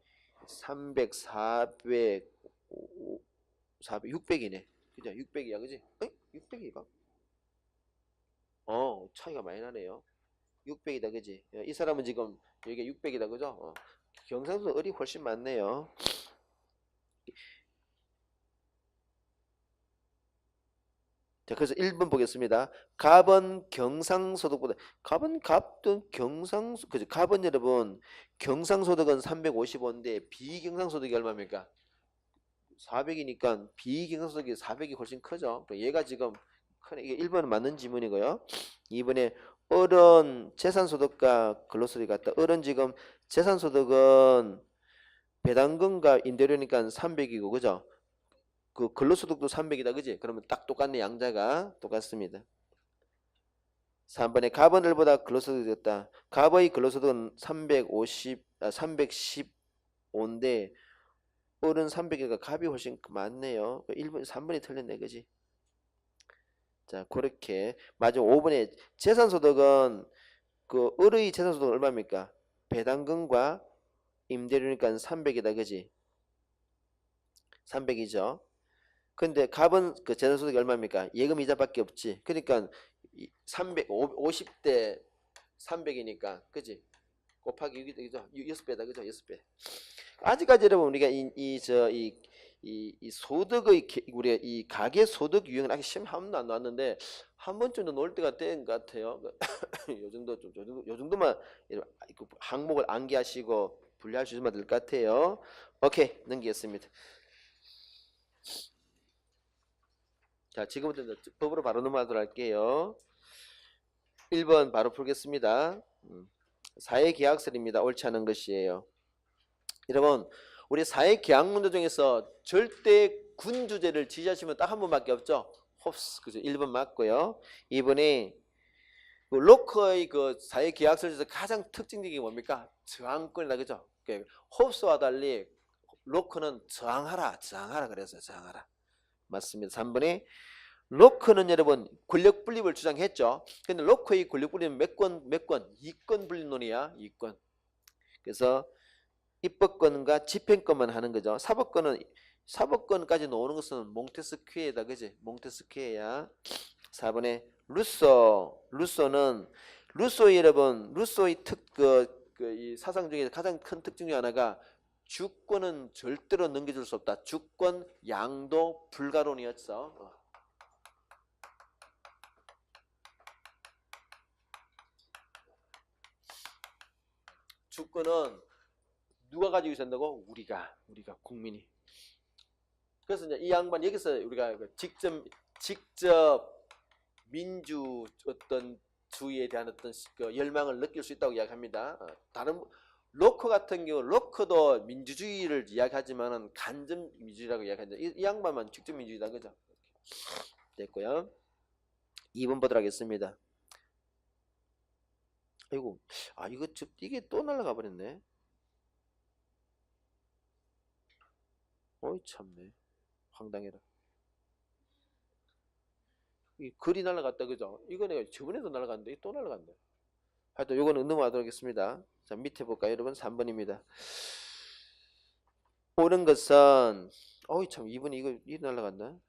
S1: 300, 400, 600이네. 그죠? 600이야, 그지? 600이가? 차이가 많이 나네요. 600이다, 그지? 이 사람은 지금 여기가 600이다, 그죠? 경상도 을이 훨씬 많네요. 자, 그래서 1번 보겠습니다. 갑은 경상소득보다 그죠? 갑은 여러분 경상소득은 355인데 비경상소득이 얼마입니까? 400이니까 비경상소득이 400이 훨씬 크죠. 얘가 지금 크네. 이게 1번은 맞는 지문이고요. 2번에 을은 재산소득과 근로소득이 같다. 을은 지금 재산소득은 배당금과 임대료니까 300이고 그죠? 그 근로소득도 300이다, 그지? 그러면 딱 똑같네. 양자가 똑같습니다. 3번에 갑은 을보다 근로소득이 적다. 갑의 근로소득은 315인데 을은 300이니까 갑이 훨씬 많네요. 1번, 3번이 틀렸네, 그지? 자, 그렇게 마지막 5번에 재산소득은 그 을의 재산소득은 얼마입니까? 배당금과 임대료니까 300이다, 그지? 300이죠. 근데 갑은 그 재산소득이 얼마입니까? 예금 이자밖에 없지. 그러니까 50대 300이니까 그지? 곱하기 6이 되죠. 6배다, 그죠? 6배. 아직까지 여러분 우리가 이 소득의 우리가 이 가계 소득 유형은 아직 시험 한 번도 안 나왔는데 한 번쯤도 놓을 때가 된 것 같아요. 요 정도만 항목을 암기하시고 분리할 수 있으면 될 것 같아요. 오케이, 넘기겠습니다. 자, 지금부터 법으로 바로 넘어가도록 할게요. 1번 바로 풀겠습니다. 사회계약설입니다. 옳지 않은 것이에요. 여러분 우리 사회 계약문제 중에서 절대 군주제를 지지하시면 딱 한 번밖에 없죠. 홉스, 그죠? 1번 맞고요. 2번이 그 로커의 그 사회 계약서에서 가장 특징적인 게 뭡니까? 저항권이다, 그죠? 홉스와 달리 로커는 저항하라 그래서 저항하라. 맞습니다. 3번에 로커는 여러분 권력 분립을 주장했죠. 근데 로커의 권력 분립은 몇 권? 2권 분립론이야. 2권. 그래서 입법권과 집행권만 하는 거죠. 사법권까지 나오는 것은 몽테스키에다, 그지? 몽테스키에야. 4번에 루소는 루소의 여러분 루소의 이 사상 중에 가장 큰 특징 중 하나가 주권은 절대로 넘겨줄 수 없다. 주권 양도 불가론이었어. 주권은 누가 가지고 있었다고? 우리가 국민이. 그래서 이제 이 양반 여기서 우리가 직접 민주 어떤 주의에 대한 어떤 그 열망을 느낄 수 있다고 이야기합니다. 다른 로커 같은 경우 로커도 민주주의를 이야기하지만은 간접 민주주의라고 이야기합니다. 이 양반만 직접 민주주의다, 그죠? 됐고요. 2번 보도록 하겠습니다. 아이고, 이게 또 날아가 버렸네. 어이 참네, 황당해라. 이 글이 날아갔다, 그죠? 이거 내가 저번에도 날아갔는데 또 날아갔네. 하여튼 요거는 넘어가도록 하겠습니다. 자, 밑에 볼까요, 여러분? 3번입니다. 옳은 것은 어이 참 2번이 이거 날아갔나?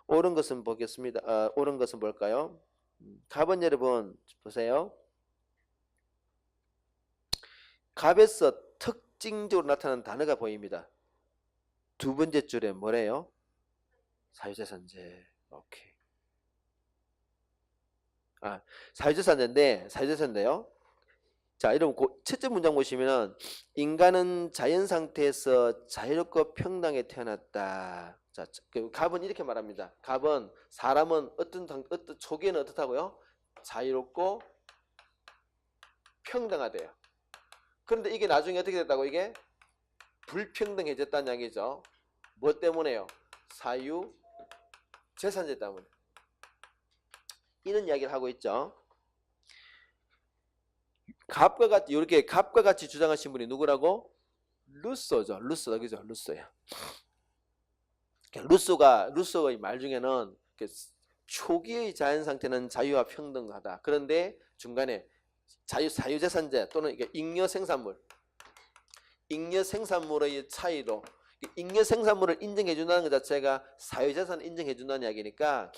S1: 옳은 것은 보겠습니다. 옳은 것은 뭘까요? 갑은 여러분 보세요. 갑에서 특징적으로 나타나는 단어가 보입니다. 두 번째 줄에 뭐래요? 사유재산제. 오케이. 사유재산제인데요. 자, 여러분 첫째 문장 보시면은 인간은 자연 상태에서 자유롭고 평등하게 태어났다. 자, 그 갑은 이렇게 말합니다. 갑은 사람은 어떤 초기에는 어떻다고요? 자유롭고 평등하대요. 그런데 이게 나중에 어떻게 됐다고? 이게 불평등해졌다는 이야기죠. 뭐 때문에요? 사유 재산제 때문에. 이런 이야기를 하고 있죠. 갑과 같이 주장하신 분이 누구라고? 루소죠. 루소다, 그죠? 루소야. 루소의 말 중에는 초기의 자연 상태는 자유와 평등하다. 그런데 중간에 사유재산제 또는 잉여 생산물의 차이로 잉여 생산물을 인정해 준다는 것 자체가 사유재산을 인정해 준다는 이야기니까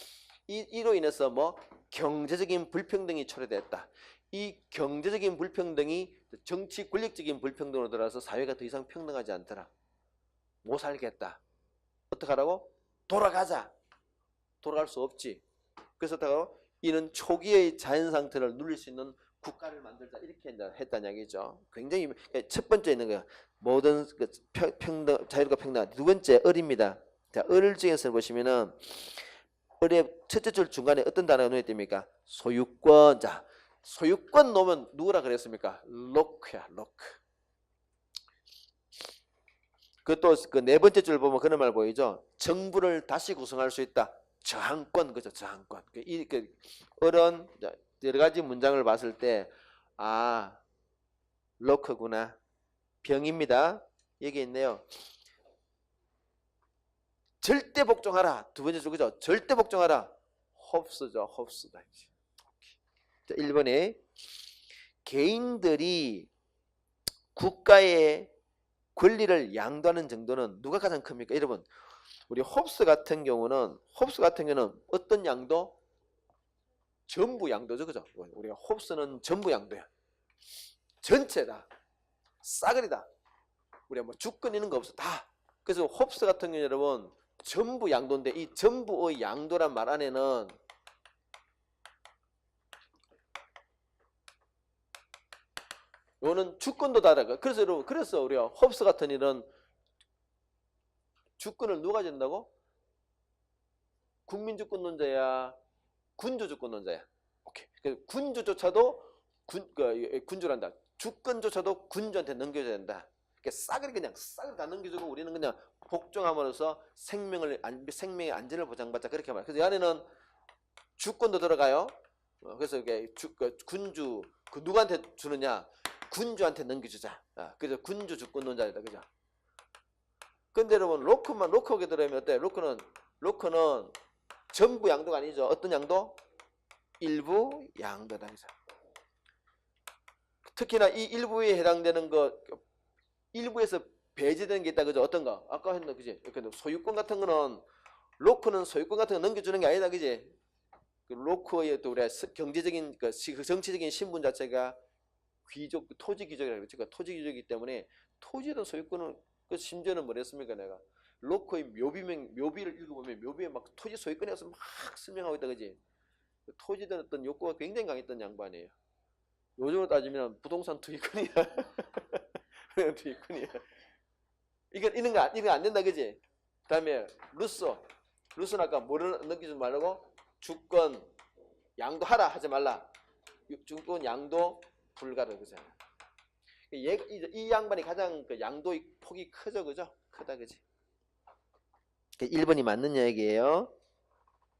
S1: 이로 인해서 뭐 경제적인 불평등이 초래됐다. 이 경제적인 불평등이 정치 권력적인 불평등으로 들어서 사회가 더 이상 평등하지 않더라. 못 살겠다. 어떡하라고? 돌아가자. 돌아갈 수 없지. 그래서 이는 초기의 자연 상태를 누릴 수 있는 국가를 만들자, 이렇게 했다는 얘기죠. 굉장히 첫 번째 있는 거야. 모든 평등, 자유롭고 평등. 두 번째 을입니다. 자, 을 중에서 보시면은 을의 첫째 줄 중간에 어떤 단어가 놓여 있습니까? 소유권. 자, 소유권 놓으면 누구라 그랬습니까? 로크야, 로크. 그것도 그 네 번째 줄 보면 그런 말 보이죠? 정부를 다시 구성할 수 있다. 저항권, 그죠? 저항권. 을은 여러 가지 문장을 봤을 때, 로크구나. 병입니다. 여기 있네요. 절대 복종하라. 두 번째 줄, 그죠? 절대 복종하라. 홉스죠. 홉스다. 자, 1번에 개인들이 국가의 권리를 양도하는 정도는 누가 가장 큽니까? 여러분, 우리 홉스 같은 경우는 어떤 양도? 전부 양도죠, 그죠? 우리가 홉스는 전부 양도야. 전체다. 싸그리다. 우리가 뭐 주권 있는 거 없어. 다. 그래서 홉스 같은 경우 여러분 전부 양도인데, 이 전부의 양도란 말 안에는 요는 주권도 다르고, 그래서 여러분, 그래서 우리가 홉스 같은 일은 주권을 누가 준다고? 국민주권론자야, 군주주권론자야. 오케이. 그래서 군주조차도 군주란다. 주권조차도 군주한테 넘겨줘야 된다. 이렇게 싸그리 그냥 싸그리 다 넘겨주고 우리는 그냥 복종함으로써 생명의 안전을 보장받자 그렇게 말해요. 그래서 이 안에는 주권도 들어가요. 그래서 이게 군주 그 누구한테 주느냐? 군주한테 넘겨주자. 그래서 군주 주권론자이다, 그죠? 근데 여러분 로크게 들어오면 어때? 로크는 전부 양도가 아니죠. 어떤 양도? 일부 양도다, 그죠? 특히나 이 일부에 해당되는 거 일부에서 배제되는 게 있다, 그죠? 어떤 거? 아까 했나, 그지? 소유권 같은 거는 로크는 소유권 같은 거 넘겨주는 게 아니다, 그지? 로크의 또 우리가 경제적인 그 정치적인 신분 자체가 귀족 토지 귀족이라고 그러니까 토지 귀족이기 때문에 토지에 대한 소유권은 그 심지어는 뭐랬습니까? 내가 로크의 묘비를 읽어보면 묘비에 막 토지 소유권에 대해서 막 설명하고 있다, 그지? 토지에 대한 어떤 욕구가 굉장히 강했던 양반이에요. 요즘으로 따지면 부동산 투기꾼이야. 투기꾼이야. 이건 안 된다, 그지? 그다음에 루스는 아까 뭐를 넘기지 말라고 주권 양도하라 하지 말라. 주권 양도 불가를 그죠? 이 양반이 가장 그 양도의 폭이 크죠, 그죠? 크다, 그지? 1번이 맞는 얘기예요.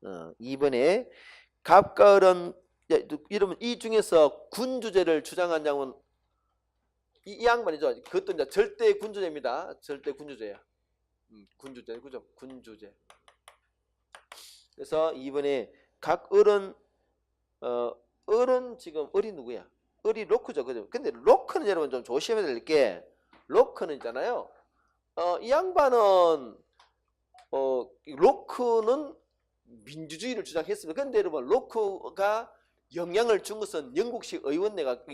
S1: 2번에 갑과 을은 이러면 이 중에서 군주제를 주장한 장은 이 양반이죠. 그것도 이제 절대 군주제입니다. 절대 군주제야. 군주제, 그죠? 군주제. 그래서 2번에 각 을은 을은 지금 을이 누구야? 을이 로크죠, 그죠? 근데 로크는 여러분 좀 조심해야 될 게 로크는 있잖아요. 이 양반은 로크는 민주주의를 주장했습니다. 근데 여러분 로크가 영향을 준 것은 영국식 의원내각제고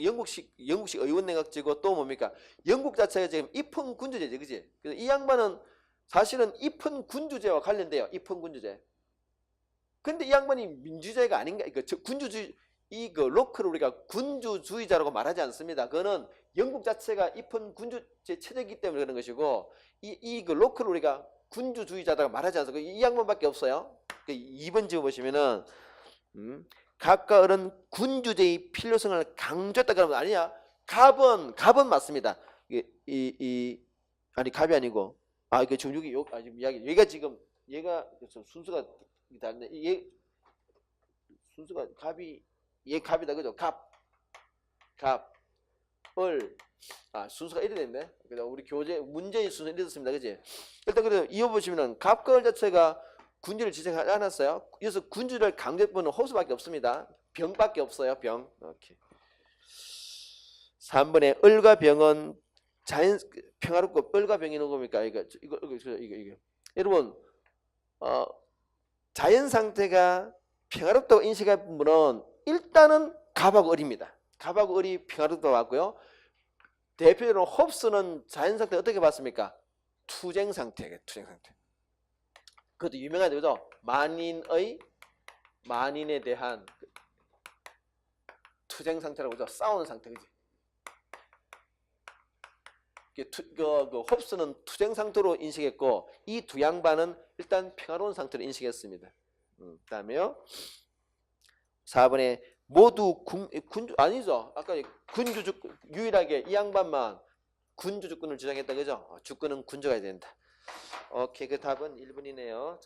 S1: 또 뭡니까? 영국 자체가 지금 입헌 군주제지, 그지? 그래서 이 양반은 사실은 입헌 군주제와 관련돼요. 입헌 군주제. 근데 이 양반이 민주주의가 아닌가? 군주주의 그 로크를 우리가 군주주의자라고 말하지 않습니다. 그거는 영국 자체가 입헌 군주제 체제이기 때문에 그런 것이고 그 로크를 우리가 군주주의자라고 말하지 않습니다. 이 양반밖에 없어요. 2번 집어보시면은 갑과 을은 군주제의 필요성을 강조했다 그러면 아니야. 갑은 맞습니다. 아니 갑이 아니고 이게 지금 여기가 지금 얘가 순서가 다른데 얘 순서가 갑이다, 그죠? 을 순서가 이래 됐네. 그래서 우리 교재 문제의 순서 이래 됐습니다, 그지? 일단 그래서 이어보시면은 갑과 을 자체가 군주를 지정하지 않았어요. 그래서 군주를 강조해보는 호수밖에 없습니다. 병밖에 없어요. 병. 오케이. 3번에 을과 병은 평화롭고 을과 병이 있는 겁니까? 이거. 여러분 자연 상태가 평화롭다고 인식한 분은 일단은 갑하고 을입니다. 갑하고 을이 평화롭다고 봤고요. 대표적으로 홉스는 자연 상태 어떻게 봤습니까? 투쟁 상태예요. 투쟁 상태. 그것도 유명하죠, 그죠? 만인에 대한 투쟁 상태라고 그죠? 싸우는 상태, 그지? 홉스는 투쟁 상태로 인식했고 이 두 양반은 일단 평화로운 상태로 인식했습니다. 그다음에요. 4번에 모두 군주 아니죠? 아까 유일하게 이 양반만 군주 주권을 주장했다, 그죠? 주권은 군주가 해야 된다. 오케이, 그 답은 1번이네요.